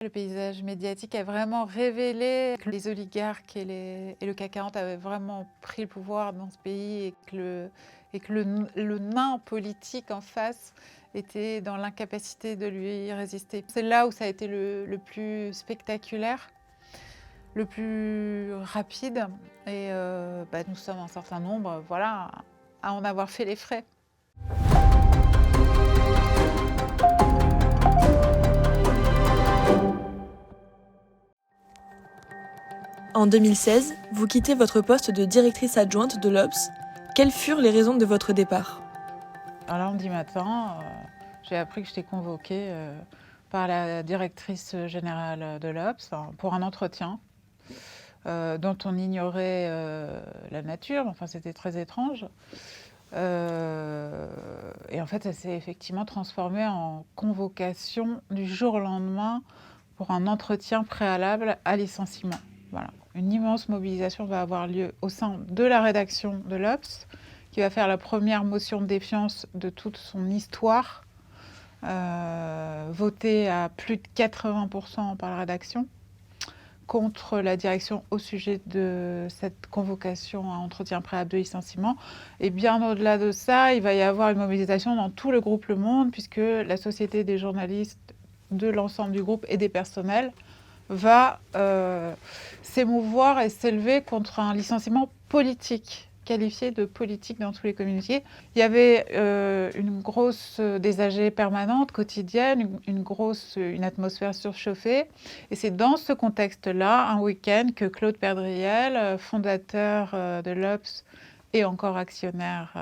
Le paysage médiatique a vraiment révélé que les oligarques et le CAC 40 avaient vraiment pris le pouvoir dans ce pays et que le nain politique en face était dans l'incapacité de lui résister. C'est là où ça a été le plus spectaculaire, le plus rapide et nous sommes un certain nombre à en avoir fait les frais. En 2016, vous quittez votre poste de directrice adjointe de l'Obs. Quelles furent les raisons de votre départ ? Un lundi matin, j'ai appris que j'étais convoquée par la directrice générale de l'Obs pour un entretien dont on ignorait la nature. Enfin, c'était très étrange. Et en fait, ça s'est effectivement transformé en convocation du jour au lendemain pour un entretien préalable à licenciement. Voilà. Une immense mobilisation va avoir lieu au sein de la rédaction de l'Obs, qui va faire la première motion de défiance de toute son histoire, votée à plus de 80% par la rédaction, contre la direction au sujet de cette convocation à entretien préalable de licenciement. Et bien au-delà de ça, il va y avoir une mobilisation dans tout le groupe Le Monde, puisque la Société des journalistes de l'ensemble du groupe et des personnels va s'émouvoir et s'élever contre un licenciement politique, qualifié de politique dans tous les communiqués. Il y avait une grosse désagée permanente, quotidienne, une atmosphère surchauffée. Et c'est dans ce contexte-là, un week-end, que Claude Perdriel, fondateur de l'Obs et encore actionnaire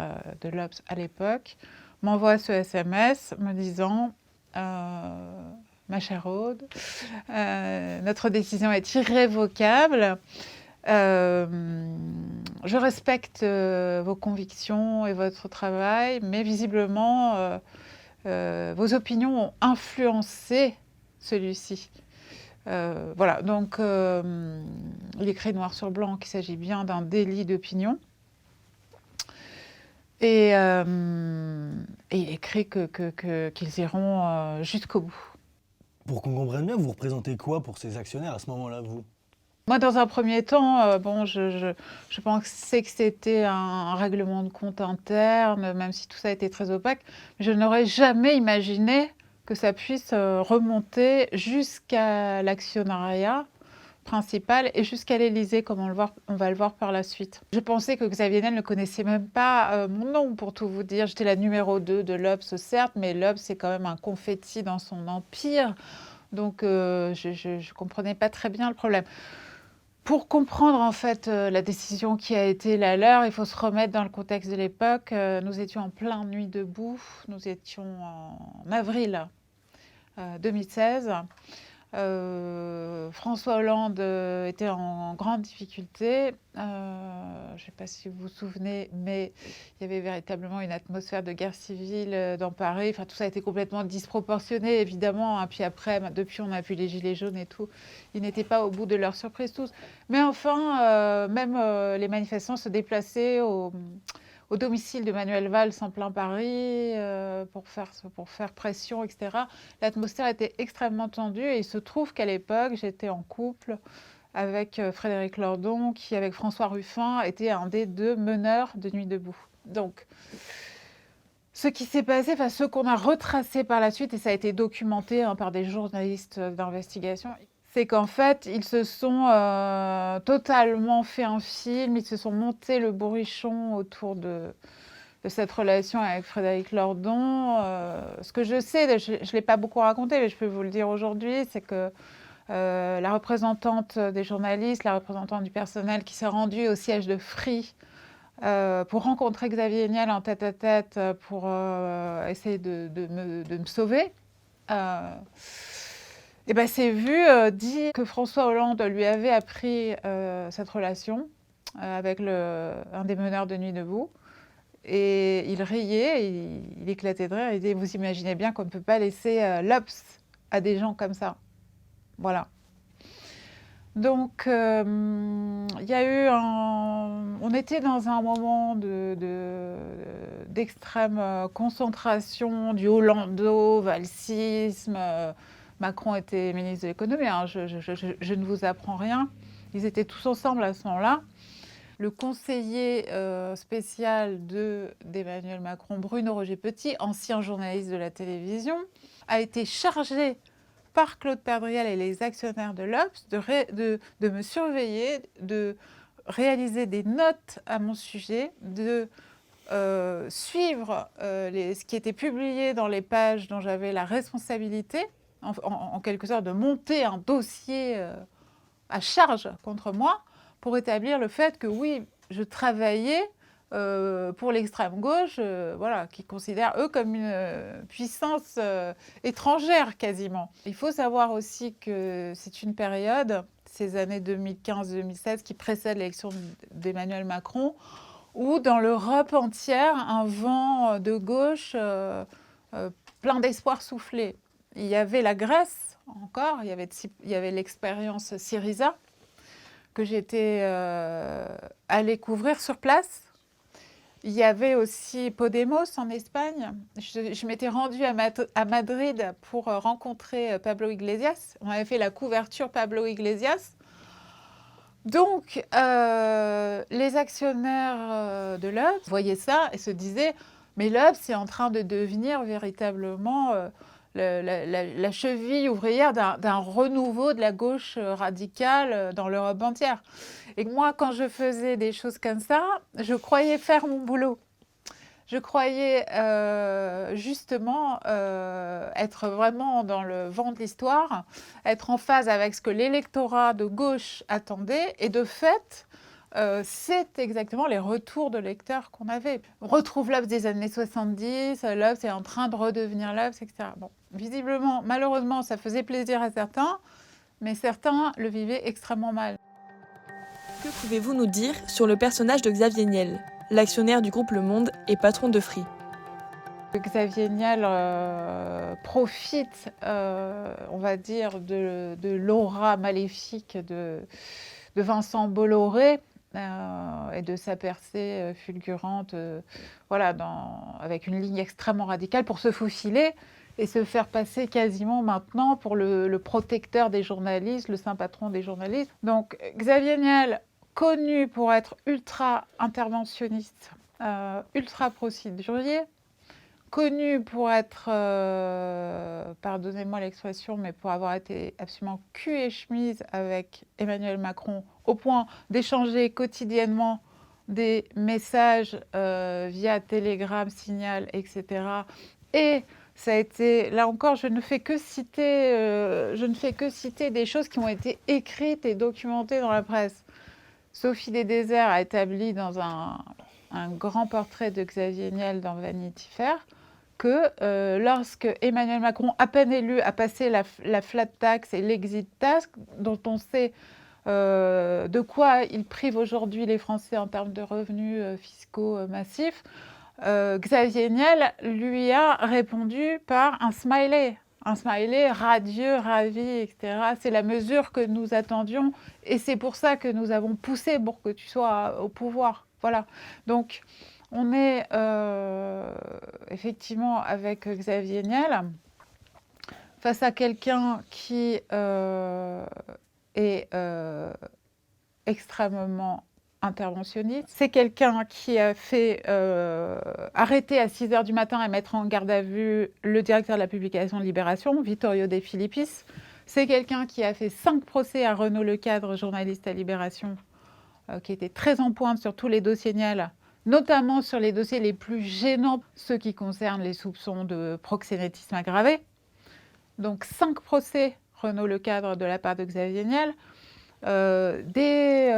de l'Obs à l'époque, m'envoie ce SMS me disant ma chère Aude, notre décision est irrévocable. Je respecte vos convictions et votre travail, mais visiblement, vos opinions ont influencé celui-ci. Voilà, donc il écrit noir sur blanc qu'il s'agit bien d'un délit d'opinion. Et il écrit qu'ils iront jusqu'au bout. Pour qu'on comprenne bien, vous représentez quoi pour ces actionnaires à ce moment-là, vous ? Moi, dans un premier temps, je pensais que c'était un règlement de compte interne, même si tout ça était très opaque. Je n'aurais jamais imaginé que ça puisse remonter jusqu'à l'actionnariat principal et jusqu'à l'Élysée, comme on va le voir par la suite. Je pensais que Xavier Niel ne connaissait même pas mon nom, pour tout vous dire. J'étais la numéro 2 de l'Obs, certes, mais l'Obs, c'est quand même un confetti dans son empire. Donc, je ne comprenais pas très bien le problème. Pour comprendre en fait la décision qui a été la leur, il faut se remettre dans le contexte de l'époque. Nous étions en plein Nuit debout, nous étions en avril 2016. François Hollande était en grande difficulté. Je ne sais pas si vous vous souvenez, mais il y avait véritablement une atmosphère de guerre civile dans Paris. Enfin, tout ça a été complètement disproportionné, évidemment. Depuis après, depuis, on a vu les gilets jaunes et tout. Ils n'étaient pas au bout de leur surprise tous. Mais enfin, même les manifestants se déplaçaient au domicile de Manuel Valls en plein Paris pour faire pression, etc. L'atmosphère était extrêmement tendue et il se trouve qu'à l'époque, j'étais en couple avec Frédéric Lordon qui, avec François Ruffin, était un des 2 meneurs de Nuit debout. Donc, ce qui s'est passé, enfin ce qu'on a retracé par la suite, et ça a été documenté par des journalistes d'investigation, c'est qu'en fait, ils se sont totalement fait un film, ils se sont montés le bourrichon autour de cette relation avec Frédéric Lordon. Ce que je sais, je ne l'ai pas beaucoup raconté, mais je peux vous le dire aujourd'hui, c'est que la représentante des journalistes, la représentante du personnel qui s'est rendue au siège de Free pour rencontrer Xavier Niel en tête-à-tête pour essayer de me sauver, et ben, c'est vu dit que François Hollande lui avait appris cette relation avec un des meneurs de Nuit debout. Et il riait, il éclatait de rire. Il disait, vous imaginez bien qu'on ne peut pas laisser l'Obs à des gens comme ça. Voilà. Donc, il y a eu on était dans un moment d'extrême concentration, du Hollando, valsisme, Macron était ministre de l'économie, hein, je ne vous apprends rien. Ils étaient tous ensemble à ce moment-là. Le conseiller spécial d'Emmanuel Macron, Bruno Roger-Petit, ancien journaliste de la télévision, a été chargé par Claude Perdriel et les actionnaires de l'Obs de me surveiller, de réaliser des notes à mon sujet, de suivre ce qui était publié dans les pages dont j'avais la responsabilité, en quelque sorte de monter un dossier à charge contre moi pour établir le fait que oui, je travaillais pour l'extrême gauche, voilà, qui considèrent eux comme une puissance étrangère quasiment. Il faut savoir aussi que c'est une période, ces années 2015-2016 qui précèdent l'élection d'Emmanuel Macron, où dans l'Europe entière, un vent de gauche plein d'espoir soufflait. Il y avait la Grèce encore, il y avait l'expérience Syriza, que j'étais allée couvrir sur place. Il y avait aussi Podemos en Espagne. Je m'étais rendue à Madrid pour rencontrer Pablo Iglesias. On avait fait la couverture Pablo Iglesias. Donc, les actionnaires de l'Obs voyaient ça et se disaient « Mais l'Obs est en train de devenir véritablement la cheville ouvrière d'un renouveau de la gauche radicale dans l'Europe entière. » Et moi, quand je faisais des choses comme ça, je croyais faire mon boulot. Je croyais justement être vraiment dans le vent de l'histoire, être en phase avec ce que l'électorat de gauche attendait. Et de fait, c'est exactement les retours de lecteurs qu'on avait. On retrouve l'Obs des années 70, l'Obs est en train de redevenir l'Obs, etc. Bon, visiblement, malheureusement, ça faisait plaisir à certains, mais certains le vivaient extrêmement mal. Que pouvez-vous nous dire sur le personnage de Xavier Niel, l'actionnaire du groupe Le Monde et patron de Free? Xavier Niel profite, on va dire, de l'aura maléfique de Vincent Bolloré et de sa percée fulgurante, voilà, avec une ligne extrêmement radicale pour se faufiler et se faire passer quasiment maintenant pour le protecteur des journalistes, le saint patron des journalistes. Donc Xavier Niel, connu pour être ultra interventionniste, ultra procédurier, connu pour être, pardonnez-moi l'expression, mais pour avoir été absolument cul et chemise avec Emmanuel Macron, au point d'échanger quotidiennement des messages via Telegram, Signal, etc. Et ça a été, là encore, je ne fais que citer des choses qui ont été écrites et documentées dans la presse. Sophie Desdésert a établi dans un grand portrait de Xavier Niel dans Vanity Fair que lorsque Emmanuel Macron, à peine élu, a passé la flat tax et l'exit tax, dont on sait de quoi il prive aujourd'hui les Français en termes de revenus fiscaux massifs, Xavier Niel lui a répondu par un smiley radieux, ravi, etc. C'est la mesure que nous attendions et c'est pour ça que nous avons poussé pour que tu sois au pouvoir. Voilà. Donc, on est effectivement avec Xavier Niel face à quelqu'un qui est extrêmement interventionniste. C'est quelqu'un qui a fait arrêter à 6h du matin et mettre en garde à vue le directeur de la publication Libération, Vittorio De Filippis. C'est quelqu'un qui a fait 5 procès à Renaud Lecadre, journaliste à Libération, qui était très en pointe sur tous les dossiers Niel, notamment sur les dossiers les plus gênants, ceux qui concernent les soupçons de proxénétisme aggravé. Donc 5 procès Renaud Lecadre de la part de Xavier Niel. Des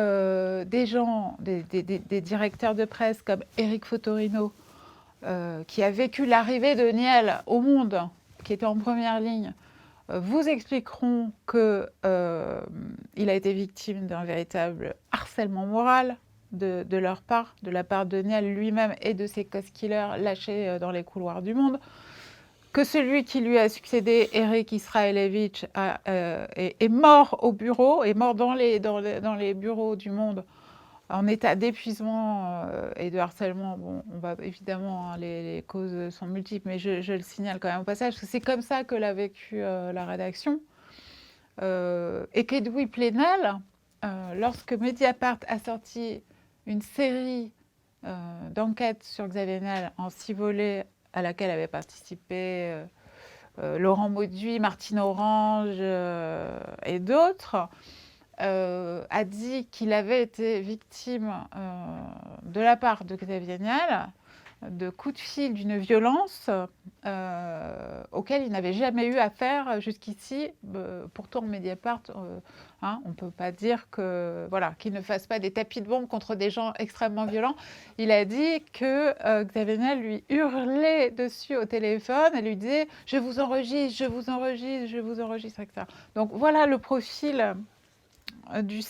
gens, des directeurs de presse comme Éric Fotorino, qui a vécu l'arrivée de Niel au Monde, qui était en première ligne, vous expliqueront qu'il a été victime d'un véritable harcèlement moral de leur part, de la part de Niel lui-même et de ses co-killers lâchés dans les couloirs du Monde. Que celui qui lui a succédé, Eric Israelevich, est mort au bureau, est mort dans les bureaux du Monde en état d'épuisement et de harcèlement. Bon, on va évidemment, hein, les causes sont multiples, mais je le signale quand même au passage, parce que c'est comme ça que l'a vécu la rédaction. Et qu'Edoui Plenel, lorsque Mediapart a sorti une série d'enquêtes sur Xavier Niel en 6 volets à laquelle avaient participé Laurent Mauduit, Martine Orange et d'autres, a dit qu'il avait été victime de la part de Xavier Niel de coups de fil d'une violence auquel il n'avait jamais eu affaire jusqu'ici. Pourtant, Mediapart, on ne peut pas dire qu'il ne fasse pas des tapis de bombe contre des gens extrêmement violents. Il a dit que Xavier Niel lui hurlait dessus au téléphone et lui disait « Je vous enregistre, je vous enregistre, je vous enregistre », etc. Donc voilà le profil du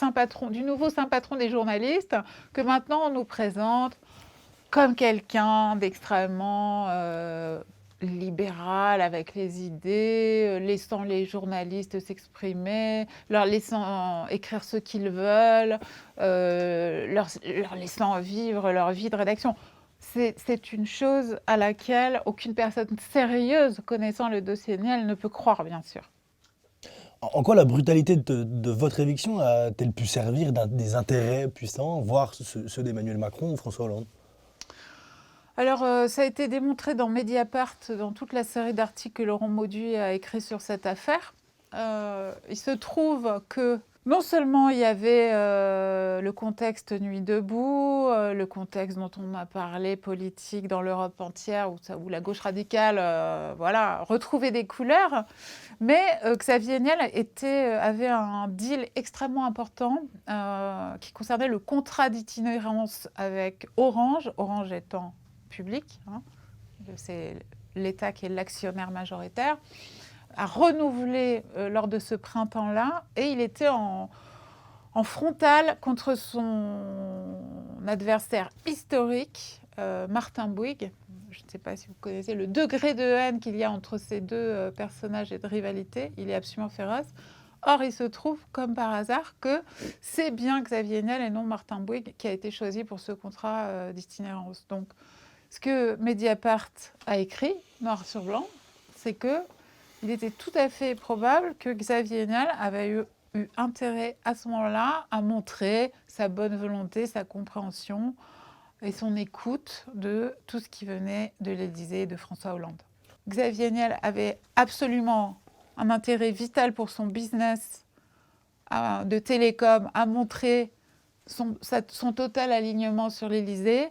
nouveau saint patron des journalistes que maintenant on nous présente comme quelqu'un d'extrêmement libéral avec les idées, laissant les journalistes s'exprimer, leur laissant écrire ce qu'ils veulent, leur laissant vivre leur vie de rédaction. C'est une chose à laquelle aucune personne sérieuse connaissant le dossier Niel ne peut croire, bien sûr. En quoi la brutalité de votre éviction a-t-elle pu servir des intérêts puissants, voire ceux d'Emmanuel Macron ou François Hollande? Alors, ça a été démontré dans Mediapart, dans toute la série d'articles que Laurent Mauduit a écrit sur cette affaire. Il se trouve que non seulement il y avait le contexte Nuit debout, le contexte dont on a parlé politique dans l'Europe entière, où la gauche radicale retrouvait des couleurs, mais Xavier Niel avait un deal extrêmement important qui concernait le contrat d'itinérance avec Orange, Orange étant public, c'est l'État qui est l'actionnaire majoritaire, a renouvelé lors de ce printemps-là, et il était en frontal contre son adversaire historique, Martin Bouygues. Je ne sais pas si vous connaissez le degré de haine qu'il y a entre ces deux personnages et de rivalité, il est absolument féroce. Or, il se trouve, comme par hasard, que c'est bien Xavier Niel et non Martin Bouygues qui a été choisi pour ce contrat d'itinérance. Donc, ce que Mediapart a écrit, noir sur blanc, c'est qu'il était tout à fait probable que Xavier Niel avait eu intérêt à ce moment-là à montrer sa bonne volonté, sa compréhension et son écoute de tout ce qui venait de l'Élysée et de François Hollande. Xavier Niel avait absolument un intérêt vital pour son business de télécom à montrer son total alignement sur l'Élysée.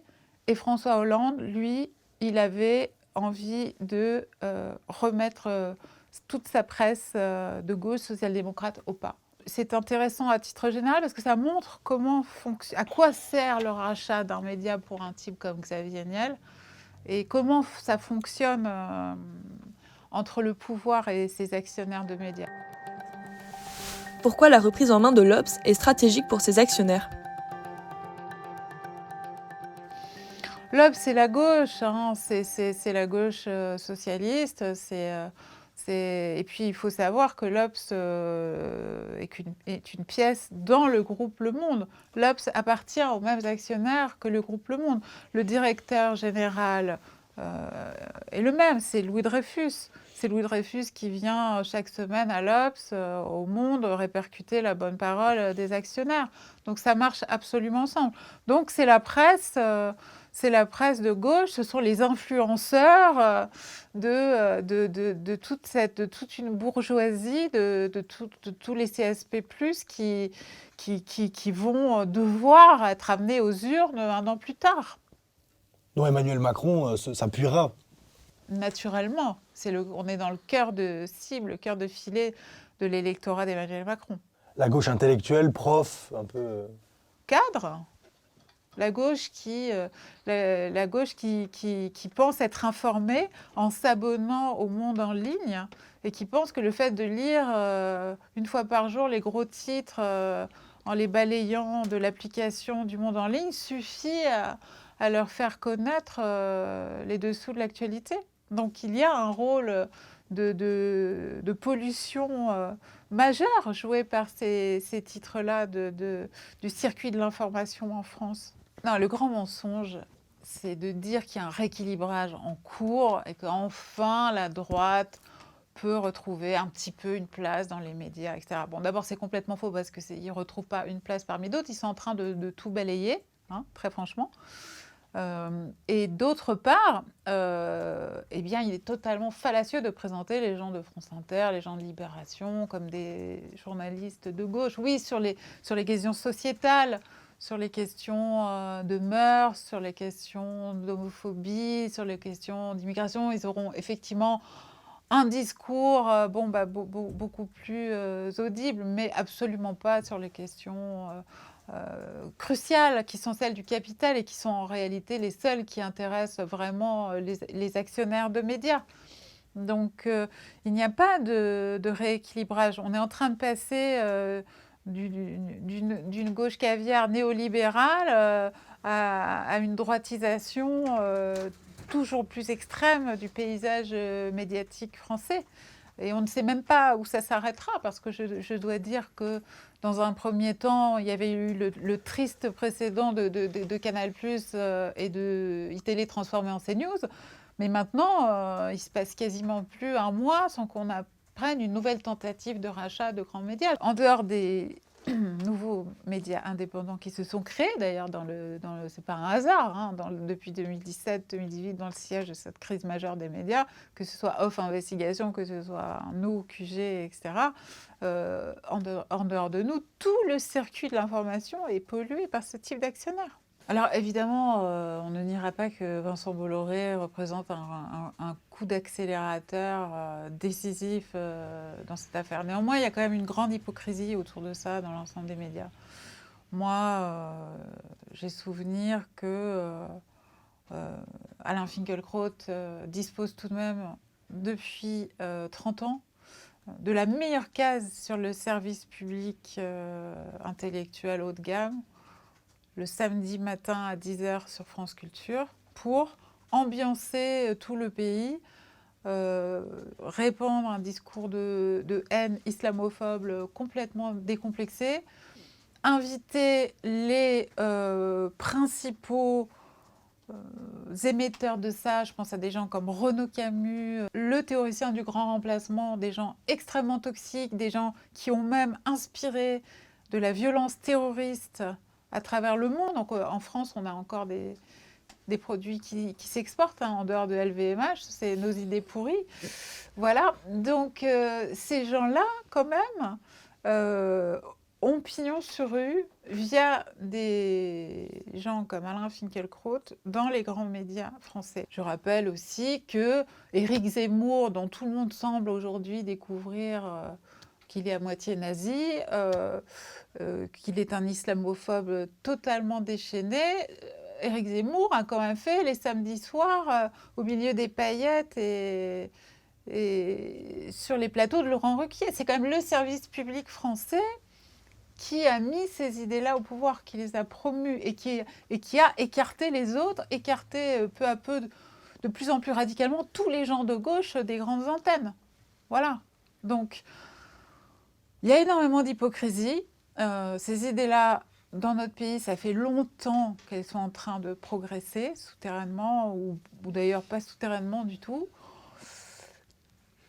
Et François Hollande, lui, il avait envie de remettre toute sa presse de gauche social-démocrate au pas. C'est intéressant à titre général parce que ça montre à quoi sert le rachat d'un média pour un type comme Xavier Niel et comment ça fonctionne entre le pouvoir et ses actionnaires de médias. Pourquoi la reprise en main de l'Obs est stratégique pour ses actionnaires ? L'Obs, c'est la gauche, c'est la gauche socialiste. Et puis, il faut savoir que l'Obs est une pièce dans le groupe Le Monde. L'Obs appartient aux mêmes actionnaires que le groupe Le Monde. Le directeur général est le même, c'est Louis Dreyfus. C'est Louis Dreyfus qui vient chaque semaine à l'Obs, au Monde, répercuter la bonne parole des actionnaires. Donc, ça marche absolument ensemble. Donc, c'est la presse... c'est la presse de gauche, ce sont les influenceurs de toute une bourgeoisie, de tous les CSP+, qui vont devoir être amenés aux urnes un an plus tard. Donc Emmanuel Macron s'appuiera. Naturellement, on est dans le cœur de cible, le cœur de filet de l'électorat d'Emmanuel Macron. La gauche intellectuelle, prof, un peu... Cadre. La gauche qui pense être informée en s'abonnant au Monde en ligne et qui pense que le fait de lire une fois par jour les gros titres en les balayant de l'application du Monde en ligne suffit à leur faire connaître les dessous de l'actualité. Donc il y a un rôle de pollution majeur joué par ces titres-là du circuit de l'information en France. Non, le grand mensonge, c'est de dire qu'il y a un rééquilibrage en cours et qu'enfin la droite peut retrouver un petit peu une place dans les médias, etc. Bon, d'abord, c'est complètement faux parce qu'ils ne retrouvent pas une place parmi d'autres. Ils sont en train de tout balayer, hein, très franchement. Et d'autre part, eh bien, il est totalement fallacieux de présenter les gens de France Inter, les gens de Libération, comme des journalistes de gauche. Oui, sur les questions sociétales, sur les questions de mœurs, sur les questions d'homophobie, sur les questions d'immigration, ils auront effectivement un discours beaucoup plus audible, mais absolument pas sur les questions cruciales qui sont celles du capital et qui sont en réalité les seules qui intéressent vraiment les actionnaires de médias. Donc il n'y a pas de rééquilibrage. On est en train de passer d'une gauche caviar néolibérale à une droitisation toujours plus extrême du paysage médiatique français. Et on ne sait même pas où ça s'arrêtera, parce que je dois dire que dans un premier temps, il y avait eu le triste précédent de Canal+ et de iTélé transformé en CNews. Mais maintenant, il se passe quasiment plus un mois sans qu'on apprenne une nouvelle tentative de rachat de grands médias. En dehors des nouveaux médias indépendants qui se sont créés, d'ailleurs, c'est pas un hasard, hein, depuis 2017-2018, dans le siège de cette crise majeure des médias, que ce soit Off Investigation, que ce soit nous, QG, etc. En dehors de nous, tout le circuit de l'information est pollué par ce type d'actionnaires. Alors évidemment, on ne niera pas que Vincent Bolloré représente un coup d'accélérateur décisif dans cette affaire. Néanmoins, il y a quand même une grande hypocrisie autour de ça dans l'ensemble des médias. Moi, j'ai souvenir que Alain Finkielkraut dispose tout de même depuis 30 ans de la meilleure case sur le service public intellectuel haut de gamme, le samedi matin à 10h sur France Culture, pour ambiancer tout le pays, répandre un discours de haine islamophobe complètement décomplexé, inviter les principaux émetteurs de ça, je pense à des gens comme Renaud Camus, le théoricien du grand remplacement, des gens extrêmement toxiques, des gens qui ont même inspiré de la violence terroriste à travers le monde. Donc, en France, on a encore des produits qui s'exportent en dehors de LVMH, c'est nos idées pourries. Voilà, donc ces gens-là, quand même, ont pignon sur rue via des gens comme Alain Finkielkraut dans les grands médias français. Je rappelle aussi que Éric Zemmour, dont tout le monde semble aujourd'hui découvrir qu'il est à moitié nazi, qu'il est un islamophobe totalement déchaîné, Éric Zemmour a quand même fait les samedis soirs au milieu des paillettes et sur les plateaux de Laurent Ruquier. C'est quand même le service public français qui a mis ces idées-là au pouvoir, qui les a promues et qui a écarté les autres, écarté peu à peu, de plus en plus radicalement, tous les gens de gauche des grandes antennes. Voilà. Donc, il y a énormément d'hypocrisie. Ces idées-là, dans notre pays, ça fait longtemps qu'elles sont en train de progresser souterrainement, ou d'ailleurs pas souterrainement du tout.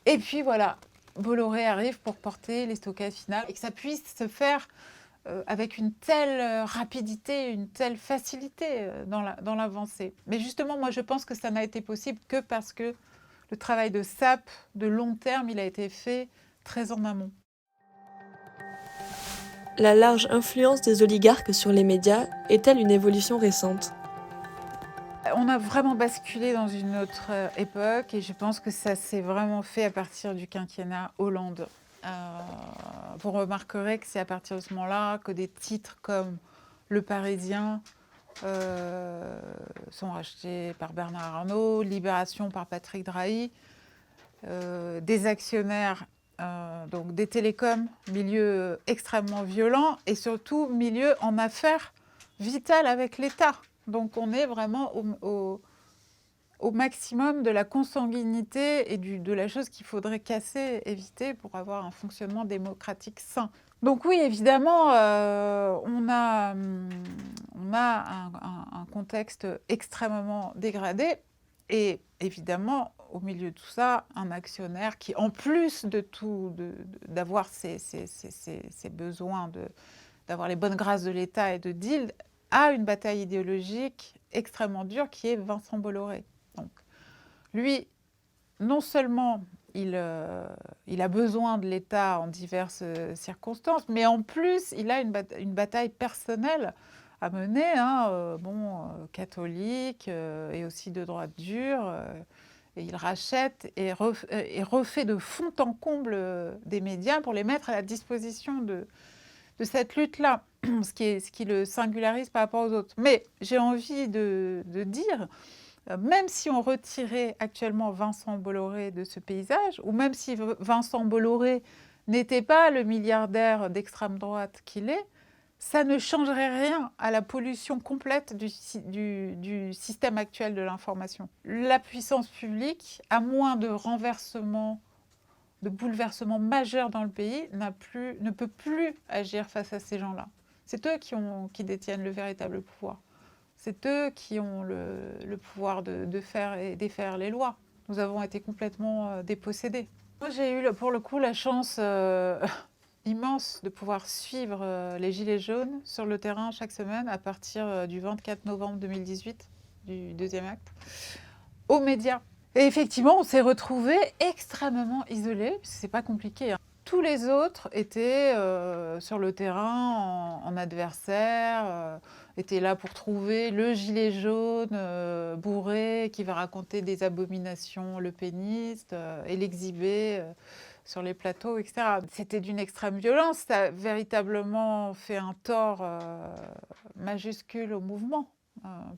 Et puis voilà, Bolloré arrive pour porter les stockades finales et que ça puisse se faire avec une telle rapidité, une telle facilité dans l'avancée. Mais justement, moi, je pense que ça n'a été possible que parce que le travail de sape, de long terme, il a été fait très en amont. La large influence des oligarques sur les médias est-elle une évolution récente ? On a vraiment basculé dans une autre époque et je pense que ça s'est vraiment fait à partir du quinquennat Hollande. Vous remarquerez que c'est à partir de ce moment-là que des titres comme Le Parisien sont rachetés par Bernard Arnault, Libération par Patrick Drahi, des actionnaires, donc des télécoms, milieu extrêmement violent et surtout milieu en affaires vitales avec l'État. Donc on est vraiment au maximum de la consanguinité et de la chose qu'il faudrait casser, éviter pour avoir un fonctionnement démocratique sain. Donc oui, évidemment, on a un contexte extrêmement dégradé et évidemment, au milieu de tout ça, un actionnaire qui, en plus de tout, d'avoir ses besoins, d'avoir les bonnes grâces de l'État et de deal, a une bataille idéologique extrêmement dure qui est Vincent Bolloré. Donc, lui, non seulement il a besoin de l'État en diverses circonstances, mais en plus, il a une bataille personnelle à mener, catholique et aussi de droite dure. Et il rachète et refait de fond en comble des médias pour les mettre à la disposition de cette lutte-là, ce qui le singularise par rapport aux autres. Mais j'ai envie de dire, même si on retirait actuellement Vincent Bolloré de ce paysage, ou même si Vincent Bolloré n'était pas le milliardaire d'extrême droite qu'il est, ça ne changerait rien à la pollution complète du système actuel de l'information. La puissance publique, à moins de renversements, de bouleversements majeurs dans le pays, ne peut plus agir face à ces gens-là. C'est eux qui détiennent le véritable pouvoir. C'est eux qui ont le pouvoir de faire et défaire les lois. Nous avons été complètement dépossédés. Moi, j'ai eu pour le coup la chance immense de pouvoir suivre les Gilets jaunes sur le terrain chaque semaine à partir du 24 novembre 2018, du deuxième acte, aux médias. Et effectivement, on s'est retrouvés extrêmement isolés, c'est pas compliqué. Tous les autres étaient sur le terrain en adversaire, étaient là pour trouver le gilet jaune bourré qui va raconter des abominations lepénistes et l'exhiber sur les plateaux, etc. C'était d'une extrême violence, ça a véritablement fait un tort majuscule au mouvement.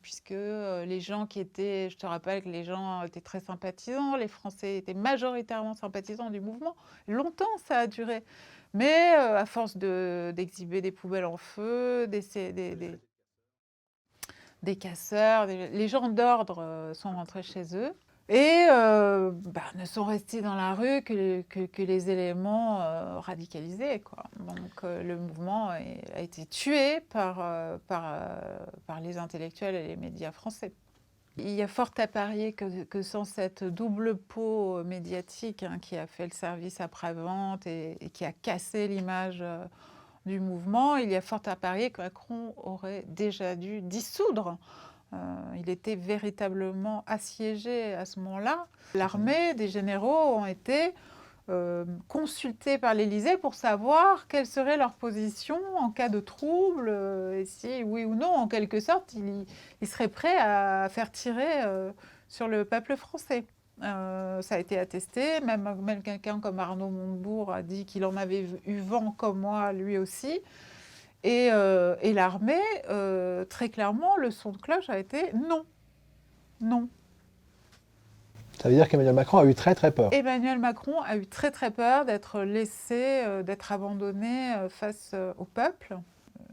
Puisque les gens qui étaient, je te rappelle que les gens étaient très sympathisants, les Français étaient majoritairement sympathisants du mouvement. Longtemps ça a duré, mais à force d'exhiber des poubelles en feu, des casseurs, les gens d'ordre sont rentrés chez eux et ne sont restés dans la rue que les éléments radicalisés, quoi. Donc le mouvement a été tué par les intellectuels et les médias français. Il y a fort à parier que sans cette double peau médiatique qui a fait le service après-vente et qui a cassé l'image du mouvement, il y a fort à parier que Macron aurait déjà dû dissoudre. Il était véritablement assiégé à ce moment-là. L'armée, des généraux ont été consultés par l'Élysée pour savoir quelle serait leur position en cas de trouble, et si, oui ou non, en quelque sorte, ils seraient prêts à faire tirer sur le peuple français. Ça a été attesté, même quelqu'un comme Arnaud Montebourg a dit qu'il en avait eu vent comme moi, lui aussi. Et l'armée, très clairement, le son de cloche a été non. Non. Ça veut dire qu'Emmanuel Macron a eu très très peur. Emmanuel Macron a eu très très peur d'être laissé, d'être abandonné face au peuple.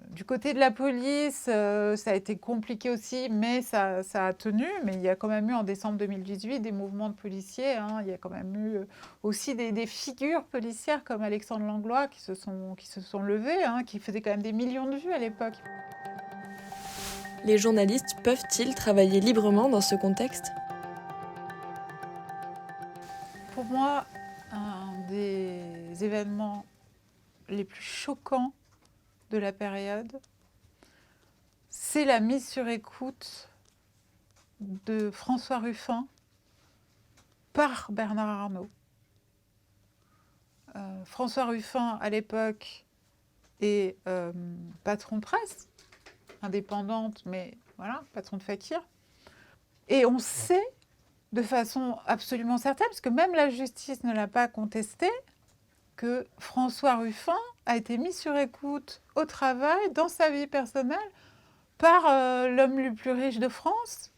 Du côté de la police, ça a été compliqué aussi, mais ça a tenu. Mais il y a quand même eu en décembre 2018 des mouvements de policiers. Il y a quand même eu aussi des figures policières comme Alexandre Langlois qui se sont levées, qui faisaient quand même des millions de vues à l'époque. Les journalistes peuvent-ils travailler librement dans ce contexte ? Pour moi, un des événements les plus choquants de la période, c'est la mise sur écoute de François Ruffin par Bernard Arnault. François Ruffin, à l'époque, est patron de presse, indépendante, mais voilà, patron de Fakir. Et on sait, de façon absolument certaine, parce que même la justice ne l'a pas contesté, que François Ruffin a été mis sur écoute au travail, dans sa vie personnelle, par l'homme le plus riche de France,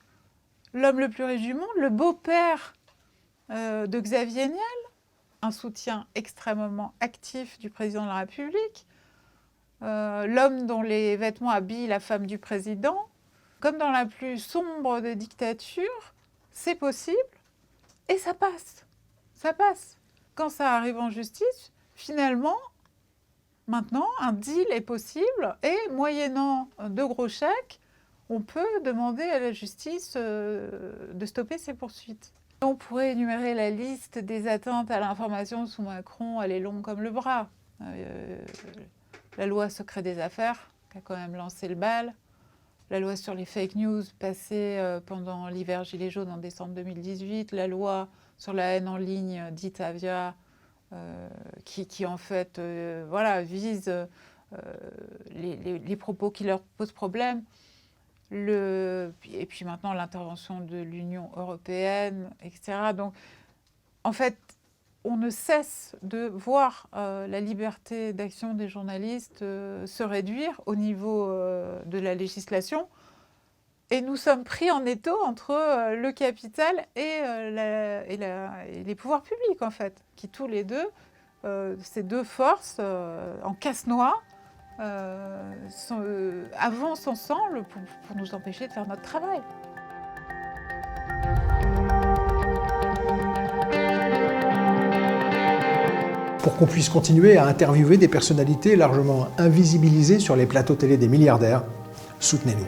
l'homme le plus riche du monde, le beau-père de Xavier Niel, un soutien extrêmement actif du président de la République, l'homme dont les vêtements habillent la femme du président. Comme dans la plus sombre des dictatures, c'est possible et ça passe. Ça passe. Quand ça arrive en justice, finalement, maintenant, un deal est possible et moyennant de gros chèques, on peut demander à la justice de stopper ces poursuites. On pourrait énumérer la liste des atteintes à l'information sous Macron, elle est longue comme le bras. La loi secret des affaires, qui a quand même lancé le bal. La loi sur les fake news, passée pendant l'hiver Gilets jaunes en décembre 2018. La loi sur la haine en ligne, dite Avia, qui en fait vise les propos qui leur posent problème. Et puis maintenant, l'intervention de l'Union européenne, etc. Donc, en fait, on ne cesse de voir la liberté d'action des journalistes se réduire au niveau de la législation. Et nous sommes pris en étau entre le capital et les pouvoirs publics, en fait, qui tous les deux, ces deux forces en casse-noix, avancent ensemble pour nous empêcher de faire notre travail. Pour qu'on puisse continuer à interviewer des personnalités largement invisibilisées sur les plateaux télé des milliardaires, soutenez-nous.